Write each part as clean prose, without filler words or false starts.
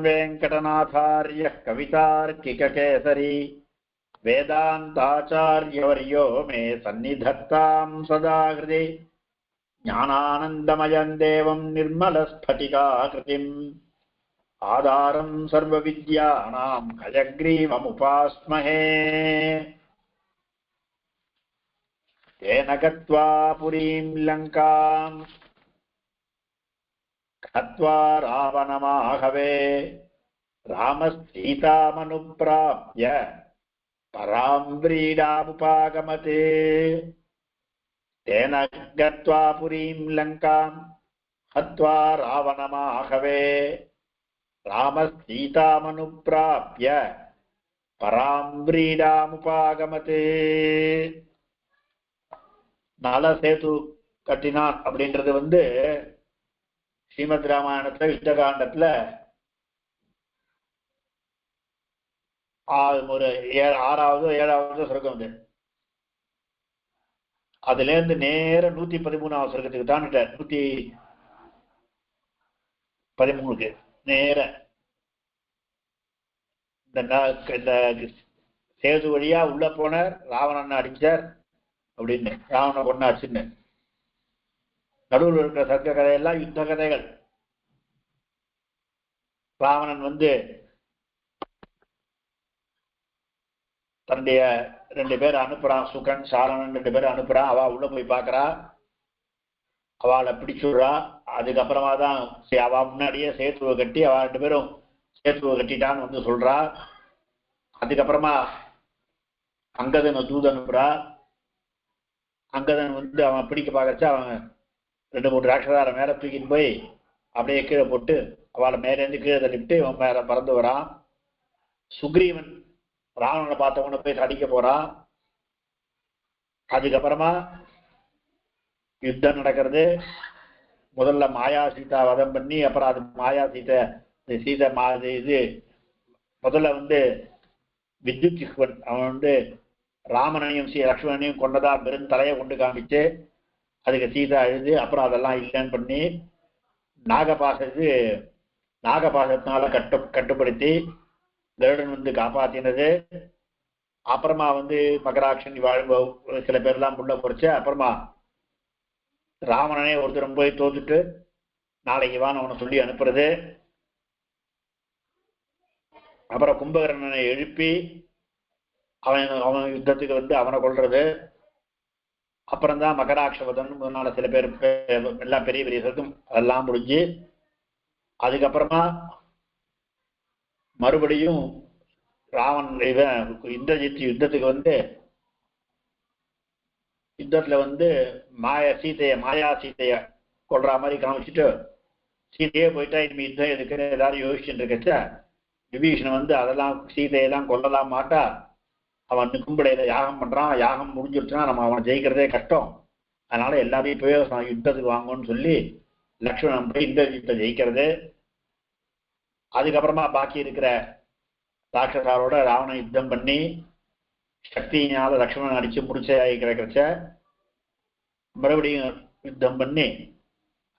वेंकटनाथार्य कवितार्किककेसरी वेदांताचार्यवर्यो मे सन्निधत्तां सदा हृदि ज्ञानानन्दमयं देवं निर्मलस्फटिकाकृतिम् आधारं सर्वविद्यानां हयग्रीवमुपास्महे तेन गत्वा पुरीं लङ्कां हत्वा रावणमाहवे रामसीतामनुप्राप्य परां व्रीडामुपागमते तेन गत्वा पुरीं लङ्कां हत्वा रावणमाहवे रामसीतामनुप्राप्य परां व्रीडामुपागमते நல சேது கட்டினான் அப்படின்றது ஸ்ரீமத் ராமாயணத்துல யுத்தகாண்டத்துல ஒரு 6வது 7வது சொர்க்கம் அதுல இருந்து நேர 113வது சொர்க்கத்துக்கு தான் 113க்கு நேர இந்த சேது வழியா உள்ள போனார், ராவணன் அடிச்சார் அப்படின்னு ராவண கொண்டாச்சுன்னு. நடுவில் இருக்கிற சர்க்க கதையெல்லாம் யுத்த கதைகள். ராவணன் தன்னுடைய 2 பேர் அனுப்புறான், சுகன் சாரணன் 2 பேர் அனுப்புறான். அவ உள்ள போய் பார்க்கறா, அவளை பிடிச்சுடுறா. அதுக்கப்புறமா தான் அவ முன்னாடியே சேத்துவை கட்டி அவ 2 பேரும் சேத்துவை கட்டிட்டான்னு சொல்றா. அதுக்கப்புறமா அங்கதன் தூது அனுப்புறா. அங்கதன் அவன் பிடிக்க பார்க்கச்சா அவன் 2-3 ராட்சதார மேல தூக்கிட்டு போய் அப்படியே கீழே போட்டு அவளை மேலேருந்து கீழே தள்ளிவிட்டு இவன் மேல பறந்து வரான். சுக்ரீவன் ராவணனை பார்த்தவன போய் அடிக்க போறான். அதுக்கப்புறமா யுத்தம் நடக்கிறது. முதல்ல மாயா சீதா வதம் பண்ணி அப்புறம் அது மாயா சீதை இது முதல்ல வித்யுத் அவன் ராமனையும் லக்ஷ்மணனையும் கொண்டதா பெரும் தலையை கொண்டு காமிச்சு அதுக்கு சீதா அழுது அப்புறம் அதெல்லாம் இல்லைன்னு பண்ணி நாகபாசத்தினால கட்டுப்படுத்தி கருடன் காப்பாத்தினது. அப்புறமா மகராட்சன் சில பேர்லாம் உள்ள பொறிச்சு அப்புறமா ராவணனே ஒருத்தரும் போய் தோத்துட்டு நாளைக்கு வான்னு அவனை சொல்லி அனுப்புறது. அப்புறம் கும்பகர்ணனை எழுப்பி அவன் யுத்தத்துக்கு அவனை கொள்றது. அப்புறம்தான் மகராட்சவதன் முன்னால சில பேர் எல்லாம் பெரிய பெரிய சொர்க்கம் அதெல்லாம் முடிஞ்சு அதுக்கப்புறமா மறுபடியும் ராவன் இந்திரஜித் யுத்தத்துக்கு யுத்தத்துல மாயா சீத்தைய கொள்ற மாதிரி காமிச்சுட்டு சீத்தையே போயிட்டா இனிமே யுத்தம் எதுக்குன்னு எல்லாரும் யோசிச்சுட்டு இருக்கச்ச விபீஷன் அதெல்லாம் சீதையெல்லாம் கொல்லலாம் மாட்டா. அவன் கும்படையில யாகம் பண்றான், யாகம் முடிஞ்சிருச்சுன்னா நம்ம அவனை ஜெயிக்கிறதே கஷ்டம், அதனால எல்லாரையும் போய் யுத்தத்துக்கு வாங்கன்னு சொல்லி லக்ஷ்மணன் போய் இந்திரஜித்தை ஜெயிக்கிறது. அதுக்கப்புறமா பாக்கி இருக்கிற ராட்சசாரோட ராவணன் யுத்தம் பண்ணி சக்தியினால லக்ஷ்மணன் அடிச்சு முடிச்ச கிடைக்கிறச்ச மறுபடியும் யுத்தம் பண்ணி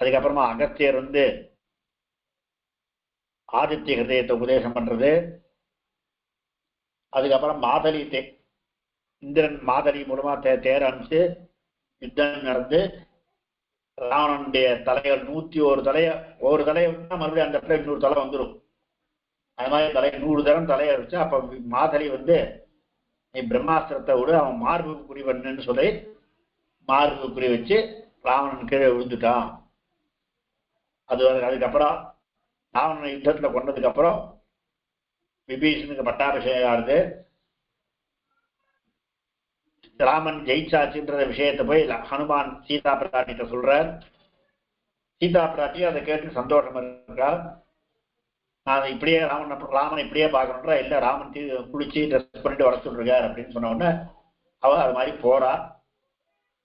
அதுக்கப்புறமா அகஸ்தியர் ஆதித்ய ஹிருதயத்தை உபதேசம் பண்றது. அதுக்கப்புறம் இந்திரன் மாதலி மூலமா தேர் அனுப்பிச்சு யுத்தம் நடந்து ராவணனுடைய தலைகள் 101 தலையை ஒரு தலையை மறுபடியும் அந்த இடத்துல இன்னொரு தலை வந்துடும். அது மாதிரி 100 தரம் தலையை வச்சு அப்ப மாதலி நீ பிரம்மாஸ்திரத்தை விட அவன் மார்புக்கு குறி பண்ணுன்னு சொல்லி மார்புக்கு குறி வச்சு ராவணன் கீழே விழுந்துட்டான். அதுக்கப்புறம் ராவணன் யுத்தத்துல கொண்டதுக்கு அப்புறம் விபீஷனுக்கு பட்டாபிஷேகம் ஆகுது. ராமன் ஜெயிச்சாச்சுன்ற விஷயத்தை போய் ஹனுமான் சீதா பிராட்டிட்ட சொல்றார். சீதா பிராட்டி அதை கேட்டு சந்தோஷமா இருக்கா. நான் இப்படியே ராமன் இப்படியே பார்க்கணுன்றா. இல்ல ராமன் குளிச்சு ட்ரெஸ் பண்ணிட்டு வர சொல்றார் அப்படின்னு சொன்ன உடனே அவ அது மாதிரி போறா.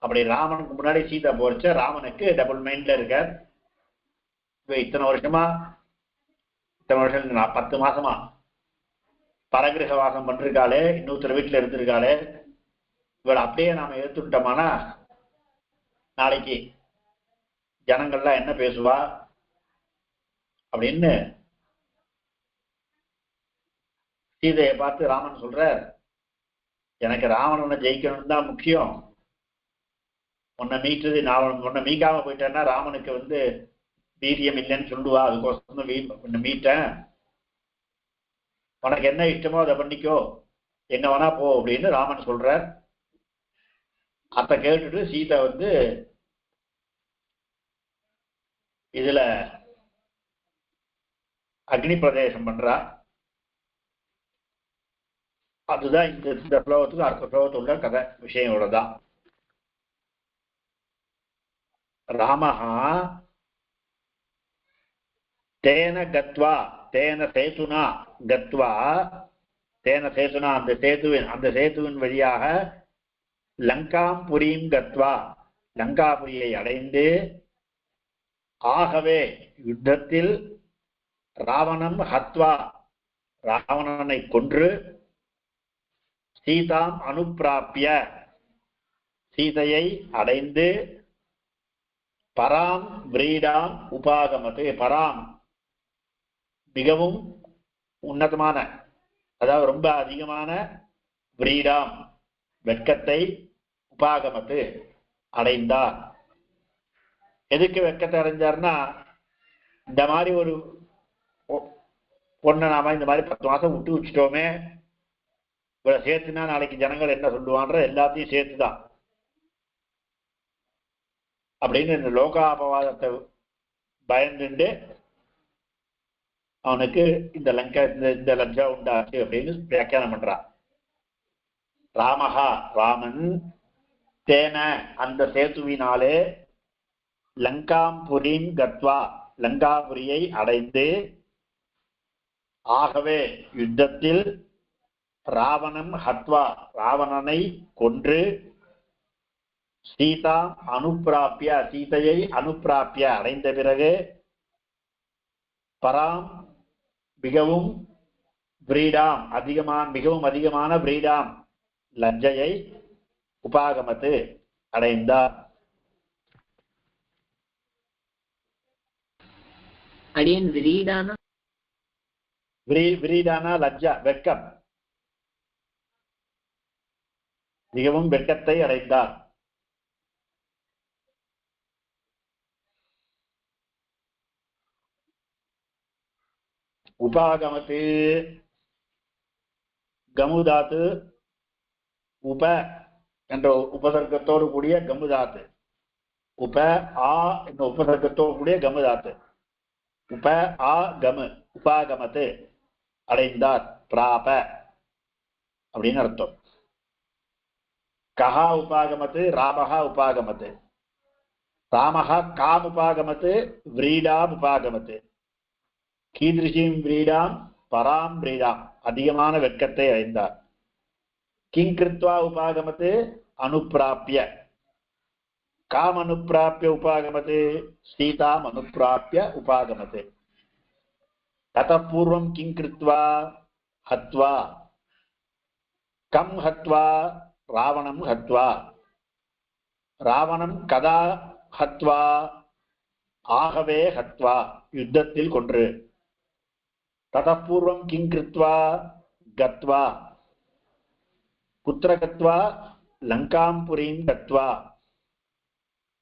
அப்படி ராமனுக்கு முன்னாடி சீதா போறச்ச ராமனுக்கு டபுள் மைண்ட்ல இருக்கார். இத்தனை வருஷம் 10 மாசமா பரகிரக வாசம் பண்ணிருக்காளே, இன்னொருத்தர் வீட்டுல இருந்திருக்காளே, இவளை அப்படியே நாம எடுத்துட்டோமானா நாளைக்கு ஜனங்கள்லாம் என்ன பேசுவா அப்படின்னு சீதையை பார்த்து ராமன் சொல்ற, எனக்கு ராவணனை ஜெயிக்கணும்னு தான் முக்கியம். உன்னை மீட்டது, நான் உன்னை மீக்காம போயிட்டேன்னா ராமனுக்கு வீரியம் இல்லைன்னு சொல்லுவா, அதுக்கோசரம் உன்னை மீட்டேன். உனக்கு என்ன இஷ்டமோ அதை பண்ணிக்கோ, எங்க வேணா போ அப்படின்னு ராமன் சொல்ற. அப்ப கேட்டுட்டு சீதை இதுல அக்னி பிரதேசம் பண்றா. அதுதான் இந்த ஸ்லோகத்துக்கு அடுத்த ஸ்லோகத்துள்ள கதை விஷயம் இவ்வளவுதான். ராமஹா தேன கத்வா, தேன சேதுனா கத்வா, தேன சேதுனா அந்த சேதுவின் வழியாக லங்காம் புரியும் கத்வா, லங்காபுரியை அடைந்து, ஆகவே யுத்தத்தில் ராவணம் ஹத்வா, ராவணனை கொன்று, சீதாம் அனுப்பிராப்பிய, சீதையை அடைந்து, பராம் பிரீடாம் உபாகமது, பராம் மிகவும் உன்னதமான, அதாவது ரொம்ப அதிகமான, பிரீடாம் வெட்கத்தை, உபாகமத்து அடைந்தார். எதுக்கு வெட்கத்தை அடைஞ்சார்னா, இந்த மாதிரி ஒரு பொண்ணை நாம இந்த மாதிரி 10 மாசம் விட்டு வச்சுட்டோமே, இவரை சேர்த்துனா நாளைக்கு ஜனங்கள் என்ன சொல்லுவான்ற எல்லாத்தையும் சேர்த்துதான் அப்படின்னு இந்த லோகாபவாதத்தை பயந்துண்டு அவனுக்கு இந்த லஞ்சா உண்டாச்சு அப்படின்னு வியாக்கியானம் பண்றான். ராமஹா ராமன், தேன அந்த சேத்துவினாலே, லங்காம்புரின் கத்வா லங்காபுரியை அடைந்து, ஆகவே யுத்தத்தில் ராவணம் ஹத்வா ராவணனை கொன்று, சீதா அனுப்பிராப்பிய சீதையை அனுப்பிராப்பிய அடைந்த பிறகு, பராம் மிகவும் பிரீடாம் மிகவும் அதிகமான பிரீடாம் லஜ்ஜையை, உபாகமத்து அடைந்தார். அடியன் விரீடானா, விரீடானா லஜ்ஜா வெட்கம், மிகவும் வெட்கத்தை அடைந்தார். உபாகமத்து கமுதாத்து, உப என்ற உபசர்க்கத்தோடு கூடிய கமுதாத்து, உப ஆ என்ற உபசர்க்கத்தோடு கூடிய கமுதாத்து, உப ஆ கமு உபாகமத்து அடைந்தார், பிராப அப்படின்னு அர்த்தம். கஹா உபாகமத்து, ராமஹா உபாகமத்து, ராமஹா காம் உபாகமத்து, விரீடாம் உபாகமத்து, கீதிருஷிம் விரீடாம் பராம் பிரீடாம் அதிகமான வெட்கத்தை அடைந்தார். கிங் கிருத்வா உபாகமத்து அனுப்பிராப்பிய, காம் அனுப்பிராப்பிய உபாகமத்து, சீதாம் அனுப்பிராப்பிய உபாகமத்து. ததः பூர்வம் கிங் கிருத்வா ஹத்வா, கம் ஹத்வா ராவணம் ஹத்வா, ராவணம் கதா ஹத்வா, ஆகவே ஹத்வா யுத்தத்தில் கொன்று. ततः पूर्वं किं कृत्वा गत्वा, कुत्र गत्वा लंकां पुरीं गत्वा,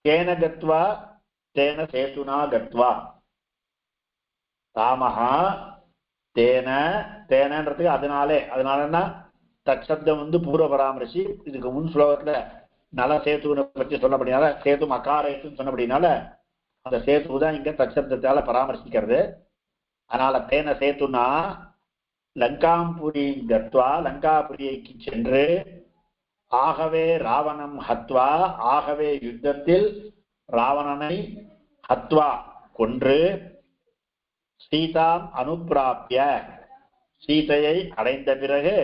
केन गत्वा तेन सेतुना गत्वा, रामः तेन तेनன்றதுக்கு அதனாலன்னா தற்சப்தம் பூர்வ பராமரிசி. இதுக்கு முன் ஸ்லோகத்துல நல சேத்துவை பற்றி சொன்னபடினால, சேது அகாரத்துன்னு சொன்னபடினால அந்த சேத்து தான் இங்க தற்சப்தத்தால பராமரிசிக்கிறது. அதனால தேன சேத்துனா லங்காம்புரி கத்வா லங்காபுரிக்கு சென்று, ஆகவே ராவணம் ஹத்வா ஆகவே யுத்தத்தில் ராவணனை ஹத்வா கொன்று, சீதாம் அனுப்பிராப்பிய சீதையை அடைந்த பிறகு,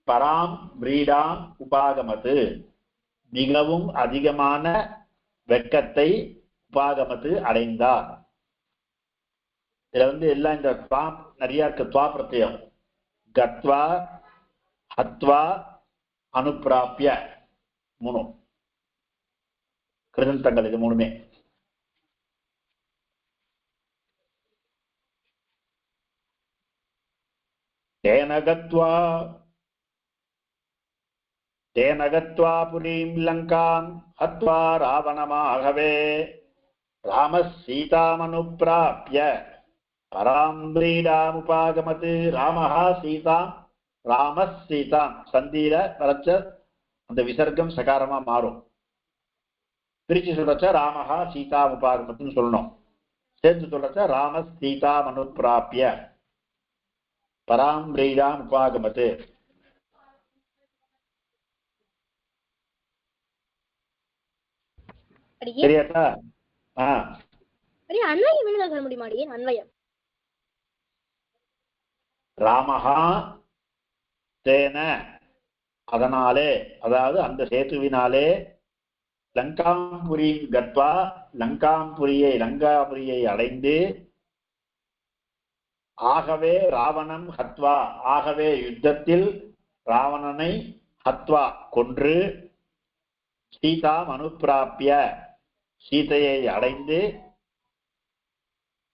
பராம் பிரீடாம் உபாகமத்து மிகவும் அதிகமான வெட்கத்தை உபாகமத்து அடைந்தார். இதுல எல்லாம் இந்த நிறைய இருக்கு. துவா பிரத்யம், கத்வா ஹத்வா அனுப்பிராப்பிய மூணு கிருதந்தங்கள், இது மூணுமே. तेन गत्वा पुरीं लङ्कां हत्वा रावणमाघवे रामः सीतामनुप्राप्य परां व्रीडामुपागमत् रामः सीतां சந்தியில வரைச்ச அந்த விசர்க்கம் சகாரமா மாறும். பிரிச்சு சொல்றச்ச ராமஹா சீதா உபாகமத்துன்னு சொல்லணும். சேர்த்து சொல்றச்ச ராம சீதா மனுப்பிராப்பிய பராம் ரீடாம் உபாகமத்து. சரியாட்டா? அன்வயம் சொல்ல முடியுமாடி? அன்வயம் ராமஹா தேன அதனாலே, அதாவது அந்த சேத்துவினாலே, லங்காம்புரி கத்வா லங்காபுரியை அடைந்து, ஆகவே ராவணம் ஹத்வா ஆகவே யுத்தத்தில் ராவணனை ஹத்வா கொன்று, சீதா அனுப்பிராப்பிய சீதையை அடைந்து,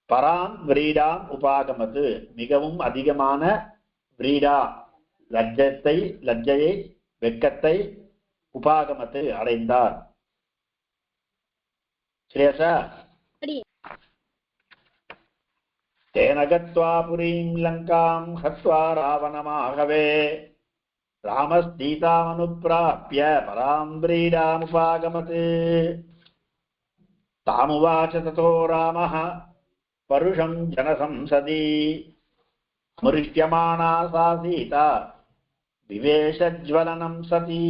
பராம் விரீடாம் உபாகமது மிகவும் அதிகமான விரீடா லஜ்ஜையை வெட்கத்தை உபாகமத்து அடைந்தார். சரியாசா? தேன கத்வா புரீம் லங்காம் ஹத்வா ராவணமாகவே ராமஸ்தீதாமனுப்ராப்ய பராம் விரீடாம் உபாகமத். தாமுவாச ததோ ராமः பருஷம் ஜனசம்சதி ஸ்மிருஷ்யமானா சா சீதா விவேஷஜ்வலனம் சதி.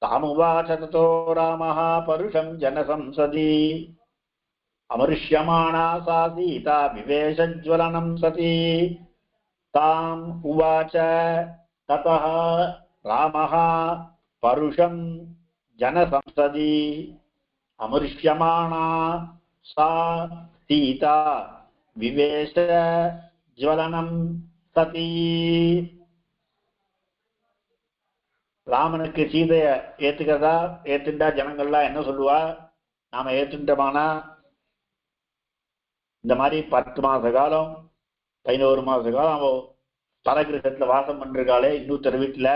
தாமுவாச ததோ ராமः பருஷம் ஜனசம்சதி அமருஷ்யமானா சா சீதா விவேஷஜ்வலனம் சதி. தாம் உவாச ததः ராமः பருஷம் ஜனசம்சதி அமருஷ்யமானா சா சீதா விவேஷ ஜ்வலனம் சதி. ராமனுக்கு சீதைய ஏத்துக்கிறதா ஏத்துண்டா ஜனங்கள்லாம் என்ன சொல்லுவா? நாம ஏத்துட்டோமானா இந்த மாதிரி 10 மாச காலம் 11 மாச காலம் அவ பரகிரகத்துல வாசம் பண்றாளே, இன்னொருத்தர் வீட்டுல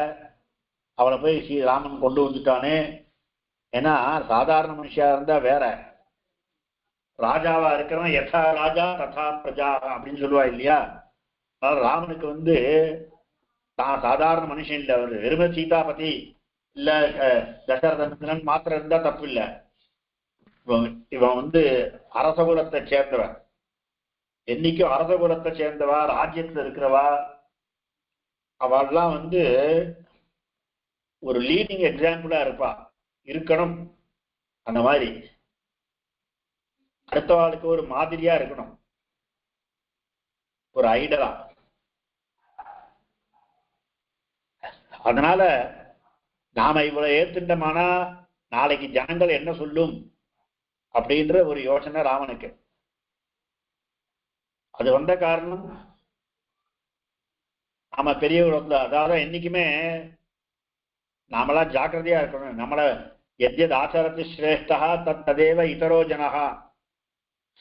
அவளை போய் ராமன் கொண்டு வந்துட்டானே. ஏன்னா சாதாரண மனுஷியா இருந்தா வேற, ராஜாவா இருக்கிறவன் யதா ராஜா ததா பிரஜா அப்படின்னு சொல்லுவா இல்லையா? அதனால ராமனுக்கு தான் சாதாரண மனுஷன் இல்லை, அவர் வெறும சீதாபதி இல்ல தசரதன் மாத்திரம் இருந்தா தப்பு இல்லை. இவன் அரசகுலத்தை சேர்ந்தவன். என்னைக்கும் அரசகுலத்தை சேர்ந்தவா, ராஜ்யத்துல இருக்கிறவா, அவள்லாம் ஒரு லீடிங் எக்ஸாம்பிளா இருப்பா, இருக்கணும். அந்த மாதிரி அடுத்தவாளுக்கு ஒரு மாதிரியா இருக்கணும், ஒரு ஐடலா. அதனால நாம இவ்வளவு ஏத்துட்டோமானா நாளைக்கு ஜனங்கள் என்ன சொல்லும் அப்படின்ற ஒரு யோசனை ராமனுக்கு. அது வந்த காரணம் நாம பெரிய உலகத்துல, அதாவது என்னைக்குமே நாமெல்லாம் ஜாக்கிரதையா இருக்கணும். நம்மள எத்யத் ஆச்சரத்து ஸ்ரேஷ்டா தத் ததேவ இதரோ ஜனஹா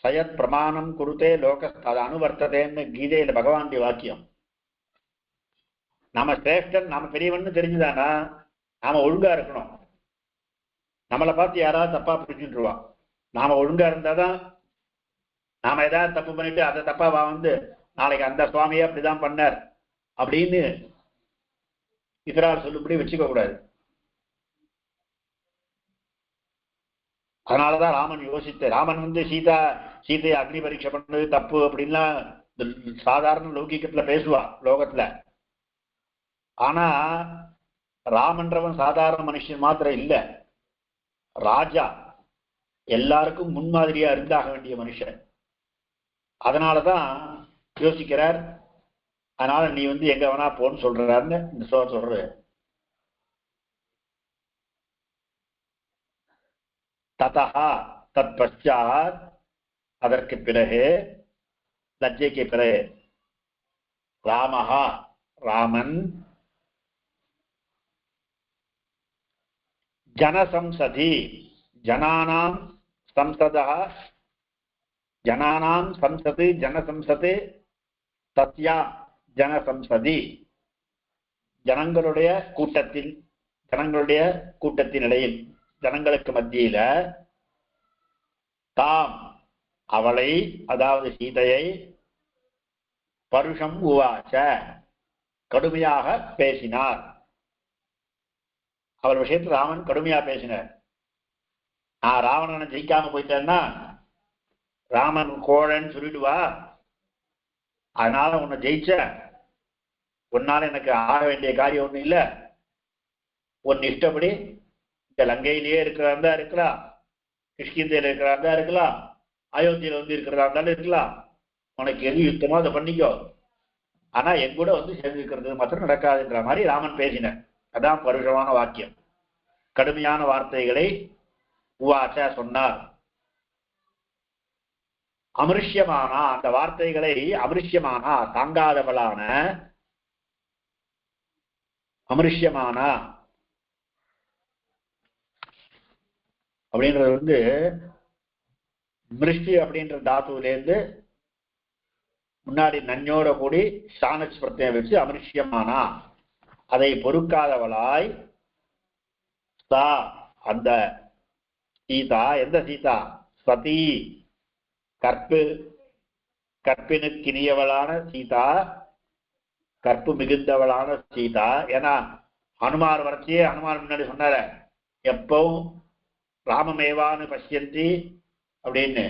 சயத் பிரமாணம் குருத்தே லோகஸ்த அது அனுவர்த்ததேன்னு கீதையில பகவானுடைய வாக்கியம். நாம சிரேஷ்டன் நாம பெரியவன்னு தெரிஞ்சுதானா நாம ஒழுங்கா இருக்கணும். நம்மளை பார்த்து யாராவது தப்பா புரிஞ்சுட்டுருவா. நாம ஒழுங்கா இருந்தாதான், நாம ஏதாவது தப்பு பண்ணிட்டு அதை தப்பா நாளைக்கு அந்த சுவாமியே அப்படிதான் பண்ணார் அப்படின்னு இதரால் சொல்லுபடி வச்சுக்க கூடாது. அதனாலதான் ராமன் ராமன் சீதையை அக்னி பரீட்சை பண்ணது தப்பு அப்படின்லாம் சாதாரண லௌகிக்கத்துல பேசுவா லோகத்துல. ஆனா ராமன்றவன் சாதாரண மனுஷன் மாத்திரம் இல்ல, ராஜா, எல்லாருக்கும் முன்மாதிரியா இருந்தாக வேண்டிய மனுஷன். அதனாலதான் யோசிக்கிறார். அதனால நீ எங்க வேணா போன்னு சொல்றாருன்னு இந்த சொல்ற. ததா தத் பச்சாத் அதற்கு பிறகு, லஜ்ஜைக்கு பிறகு, ராமஹா ராமன் ஜனசம்சதி ஜனானாம் சம்சதா ஜனானாம் சம்சது ஜனசம்சது தத்யா ஜனசம்சதி ஜனங்களுடைய கூட்டத்தின் இடையில் ஜனங்களுக்கு மத்தியில தாம் அவளை அதாவது சீதையை பருஷம் உவாச்ச கடுமையாக பேசினார். அவர் விஷயத்துல ராமன் கடுமையா பேசினார். நான் ராவணனை ஜெயிக்காம போயிட்டேன்னா ராமன் கோழன்னு சொல்லிடுவா, அதனால உன்னை ஜெயிச்ச, உன்னால எனக்கு ஆக வேண்டிய காரியம் ஒண்ணும் இல்லை, உன் இஷ்டப்படி இந்த லங்கையிலேயே இருக்கிறதா இருக்கலாம், கிஷ்கிந்தையில இருக்கிறதா இருக்கலாம், அயோத்தியில வந்து இருக்கிறதா இருந்தாலும் இருக்கலாம், உனக்கு எது யுத்தமோ அதை பண்ணிக்கோ, ஆனா என் கூட வந்து சேர்ந்திருக்கிறது மாத்திரம் நடக்காதுன்ற மாதிரி ராமன் பேசினார். அதான் பருஷமான வாக்கியம். கடுமையான வார்த்தைகளை உவாச்ச சொன்னார். அமிருஷ்யமானா அந்த வார்த்தைகளை அமிருஷ்யமானா தாங்காதவளான அமிருஷ்யமானா அப்படின்றது வந்து மிருஷ்டி அப்படின்ற தாத்துவிலேருந்து முன்னாடி நன்னோட கூடி சாணச் பிரத்யம் வச்சு அமிருஷ்யமானா அதை பொறுக்காதவளாய் சா அந்த சீதா எந்த சீதா சதி கற்பினுக்கினியவளான சீதா கற்பு மிகுந்தவளான சீதா. ஏன்னா ஹனுமார் வரைச்சியே ஹனுமார் முன்னாடி சொன்னார எப்பவும் ராமமேவான்னு பசியந்தி அப்படின்னு.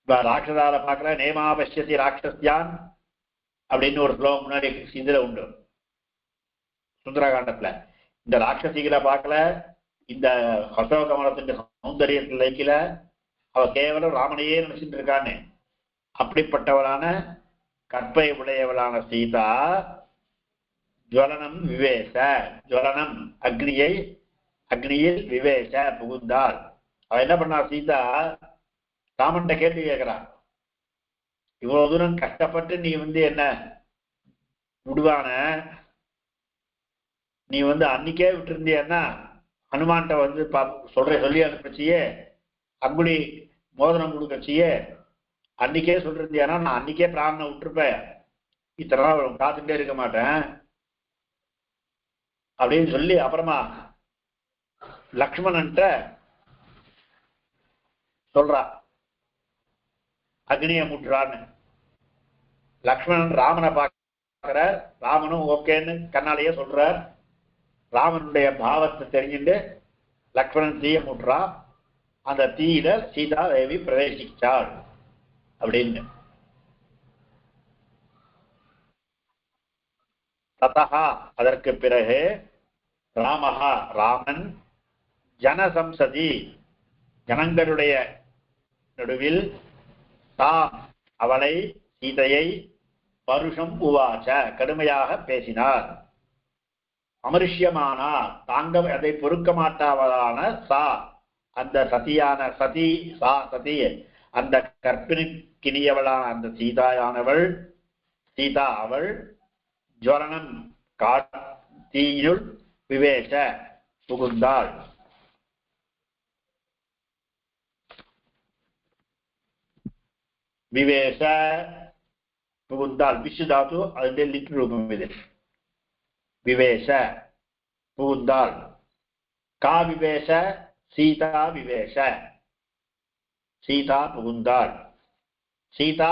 இப்ப ராட்சதால பார்க்கல நேமா பசியத்தி ராட்சஸ்யான் அப்படின்னு ஒரு ஸ்லோகம் முன்னாடி இதுல உண்டு சுந்தரகாண்டத்துல. இந்த ராட்சசிகளை பார்க்கல, இந்த அசோகமலத்தின் சௌந்தரியத்தில் லைக்கல, அவ கேவலம் ராமனையே நினைச்சிட்டு இருக்கான்னு. அப்படிப்பட்டவளான கற்பை உடையவளான சீதா ஜுவலனம் விவேச ஜுவலனம் அக்னியில் விவேச புகுந்தாள். அவ என்ன பண்ணா சீதா ராமன்ட்ட கேள்வி கேட்கிறான், இவ்வளவு தூரம் கஷ்டப்பட்டு நீ வந்து என்ன விடுவான, நீ வந்து அன்னைக்கே விட்டு இருந்தியன்னா ஹனுமான்ட்ட வந்து சொல்லி அனுப்பிச்சியே அங்குடி மோதனம் கொடுக்கச்சியே அன்னைக்கே சொல்லிருந்தியானா நான் அன்னைக்கே பிராணனை விட்டுருப்பேன், இத்தனை நாள் காத்துட்டே இருக்க மாட்டேன் அப்படின்னு சொல்லி அப்புறமா லக்ஷ்மணன்ட்ட சொல்றா அக்னியை முட்டுறான்னு. லக்ஷ்மணன் ராமனை பார்க்கிற, ராமனும் ஓகேன்னு கண்ணாலேயே சொல்றார். ராமனுடைய பாவத்தை தெரிஞ்சுட்டு லக்ஷ்மணன் தீய முட்டுறான். அந்த தீயில சீதா தேவி பிரவேசிச்சாள் அப்படின்னு. ததா அதற்கு பிறகு ராமஹா ராமன் ஜனசம்சதி ஜனங்களுடைய நடுவில் தாம் அவளை சீதையை பருஷம் உவாச்ச கடுமையாக பேசினார். அமருஷ்யமானா தாங்க அதை பொறுக்க மாட்டாவதான சா அந்த சதியான சதி அந்த கற்பினுக்கினியவளான அந்த சீதா அவள் ஜுவலனம் தீயுள் விவேச புகுந்தாள். விவேச புகுந்தாள் விசுதாத்து അതിന്റെ ലിറ്റ് രൂപം ഇത് விவேச புகுந்தாள். கா விவேச சீதா விவேச சீதா புகுந்தாள். சீதா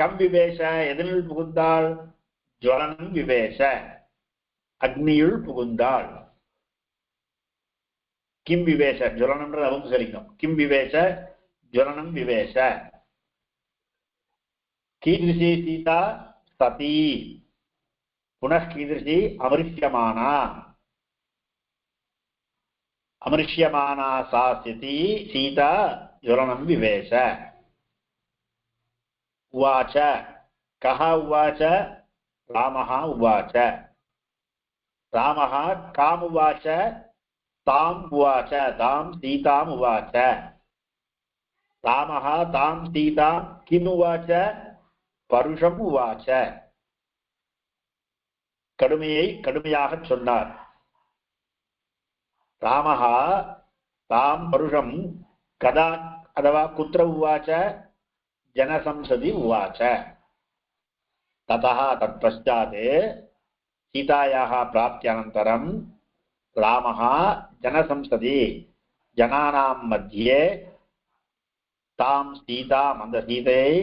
கம் விவேச எதனுள் புகுந்தாள்? ஜுவலனம் விவேச அக்னியுள் புகுந்தாள். கிம் விவேச ஜுவலனம்ன்ற அவங்க சரிக்கும். கிம் விவேச ஜுவலனம் விவேச. कीदृशी सीता सती पुनः कीदृशी अमृष्यमाना सा स्थिति सीता ज्वलनं विवेश. उवाच कः उवाच रामः उवाच रामः काम् उवाच ताम् उवाच ताम् सीताम् उवाच रामः ताम् सीताम् किम् उवाच பருஷம் உவாச்ச கடுமையாக சொன்னார். ராமஹா தாம் பருஷம் கதா அதவா குத்திர உவாச்ச ஜனசம்சதி உவாச்ச. ततः तत्पश्चात् सीतायाः प्राप्त्यनन्तरं रामः जनसंसदि जनानां मध्ये तां सीताम् அந்த சீதையை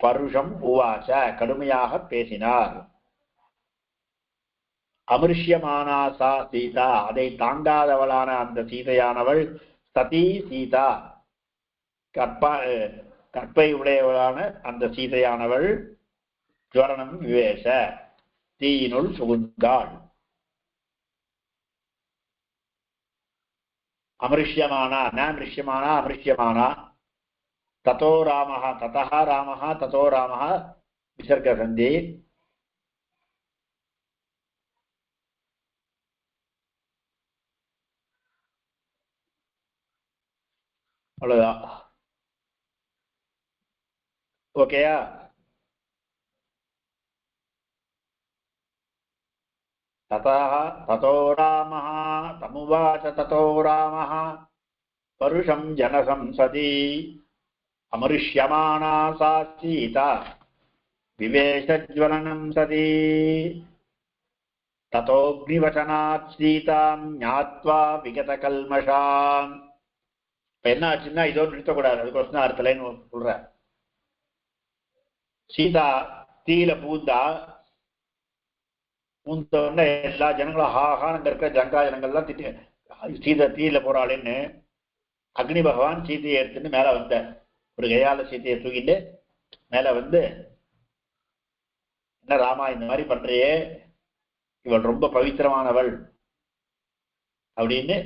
பருஷம் உவாச்ச கடுமையாக பேசினார். அமிருஷ்யமானா சா சீதா அதை தாங்காதவளான அந்த சீதையானவள் சதி சீதா கற்பை உடையவளான அந்த சீதையானவள் ஜுவரணம் விவேச தீயினுள் புகுந்தாள். அமிருஷ்யமானா ந மிருஷ்யமானா அமிருஷ்யமானா ததோ ராமः ததः ராமः ததோ ராமः விசர்க சந்தி. அவ்வளவுதான். ஓகேயா? ततः ततो रामः तमुवाच ततो रामः परुषं जनसंसदि अमृष्यमाणा सा सीता विवेशज्वलनं सति ततोऽग्निवचनात् सीतां ज्ञात्वा विगतकल्मषाम्. என்ன ஆச்சுன்னா இதோ நிறுத்தக்கூடாது, அதுக்கோசம் அடுத்த லைன் சொல்றேன். சீதா தீயில பூந்தோடனே எல்லா ஜனங்களும் ஹாஹான்னு இருக்கிற ஜங்கா ஜனங்கள்லாம் திட்டி சீதை தீயில போறாளேன்னு அக்னி பகவான் சீதையை எடுத்துட்டு மேல வந்த ஒரு கையால சீதையை தூக்கிட்டு மேல வந்து, என்ன ராமா இந்த மாதிரி பண்றியே, இவள் ரொம்ப பவித்திரமானவள் அப்படின்னு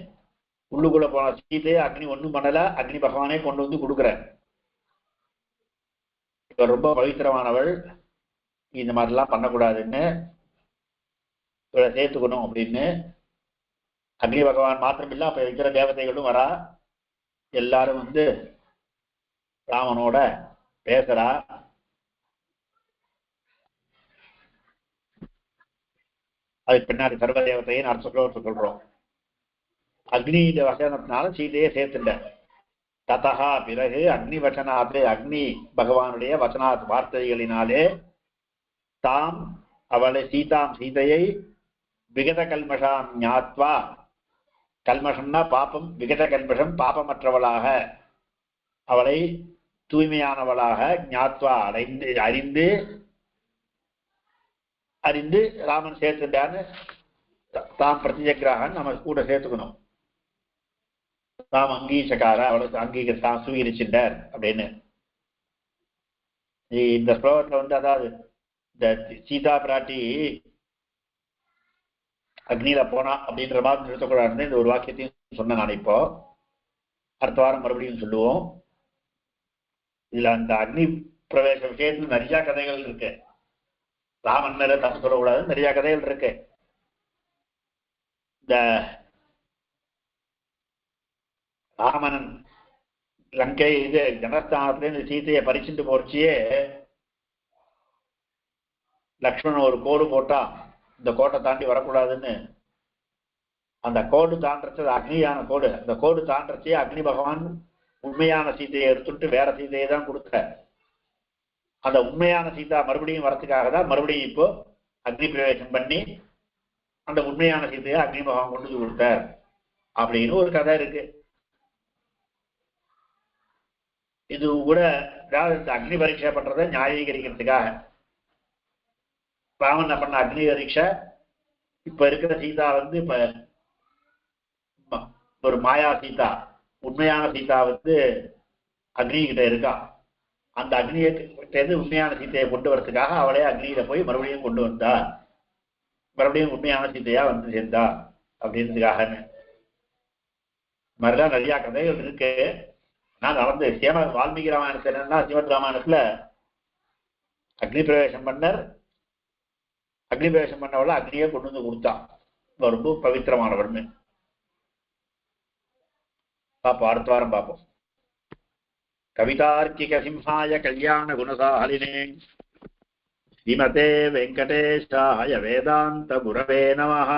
உள்ளுக்குள்ள போன சீதையை அக்னி ஒண்ணும் பண்ணல, அக்னி பகவானே கொண்டு வந்து கொடுக்குற. இவள் ரொம்ப பவித்திரமானவள், இந்த மாதிரிலாம் பண்ணக்கூடாதுன்னு இவளை சேர்த்துக்கணும் அப்படின்னு அக்னி பகவான் மாத்திரமில்ல அப்ப இருக்கிற தேவதைகளும் வரா, எல்லாரும் வந்து ராமனோட பேசுறா. அதுக்கு பின்னாடி சர்வ தேவதைன்னு அர்த்தம் சொல்றோம். அக்னியில வசனத்தினால சீதையை சேர்த்துட்ட. ததா பிறகு அக்னி வச்சனாத்து அக்னி பகவானுடைய வச்சனாத் வார்த்தைகளினாலே தாம் அவளை சீதையை விகத கல்மஷாம் ஞாத்வா, கல்மஷம்னா பாப்பம், விகத கல்மஷம் பாப்பமற்றவளாக அவளை தூய்மையானவளாக ஞாத்வா அறிந்து ராமன் சேர்த்துட்டான்னு தாம் பிரதிஜகிராகன் நம்ம கூட சேர்த்துக்கணும். தாம் அங்கீசக்கார அவளுக்கு தாம் சுவீகரிச்சிட்டார் அப்படின்னு. இந்த ஸ்லோகத்துல வந்து அதாவது இந்த சீதா பிராட்டி அக்னியில போனா அப்படின்ற மாதிரி நிறுத்தக்கூடாது. இந்த ஒரு வாக்கியத்தையும் சொன்ன நான் இப்போ அடுத்த வாரம் மறுபடியும் சொல்லுவோம். இதுல அந்த அக்னி பிரவேச விஷயத்துல நிறைய கதைகள் இருக்கு. ராமன் மேல தப்பு சொல்லக்கூடாது, நிறைய கதைகள் இருக்கு. இந்த ராமன் லங்கை இது ஜனஸ்தானத்துல இந்த சீதையை பறிச்சுட்டு போறச்சியே லக்ஷ்மணன் ஒரு கோடு போட்டா இந்த கோட்டை தாண்டி வரக்கூடாதுன்னு. அந்த கோடு தாண்டறது அக்னியான கோடு. அந்த கோடு தாண்டறச்சே அக்னி பகவான் உண்மையான சீதையை எடுத்துட்டு வேற சீதையை தான் கொடுத்த. அந்த உண்மையான சீதா மறுபடியும் வரத்துக்காக தான் மறுபடியும் இப்போ அக்னி பிரவேசம் பண்ணி அந்த உண்மையான சீதையை அக்னி பகவான் கொண்டு வந்து கொடுத்தார் அப்படின்னு ஒரு கதை இருக்கு. இது கூட இந்த அக்னி பரீட்சை பண்றதை நியாயீகரிக்கிறதுக்காக ராமன் என்ன பண்ண அக்னி பரீட்சை. இப்ப இருக்கிற சீதா வந்து இப்ப ஒரு மாயா சீதா, உண்மையான சீதா வந்து அக்னி கிட்ட இருக்கா. அந்த அக்னியை உண்மையான சீதையை கொண்டு வரதுக்காக அவளே அக்னியில போய் மறுபடியும் கொண்டு வந்தா, மறுபடியும் உண்மையான சீதையா வந்து சேர்ந்தா அப்படின்றதுக்காக. மாதிரிலாம் நிறைய கதைகள் இருக்கு. நான் நடந்து வால்மீகி ராமாயணத்துல என்னன்னா, சிவத் ராமாயணத்துல அக்னி பிரவேசம் பண்ணவள அக்னியை கொண்டு வந்து கொடுத்தான். ரொம்ப பவித்திரமானவர்னு பாப்போம். அடுத்த வாரம் பார்ப்போம். கவிதார்க்கிக சிம்ஹாய கல்யாண குணசாலினே ஸ்ரீமதே வெங்கடேஷாய வேதாந்த குரவே நமஹ.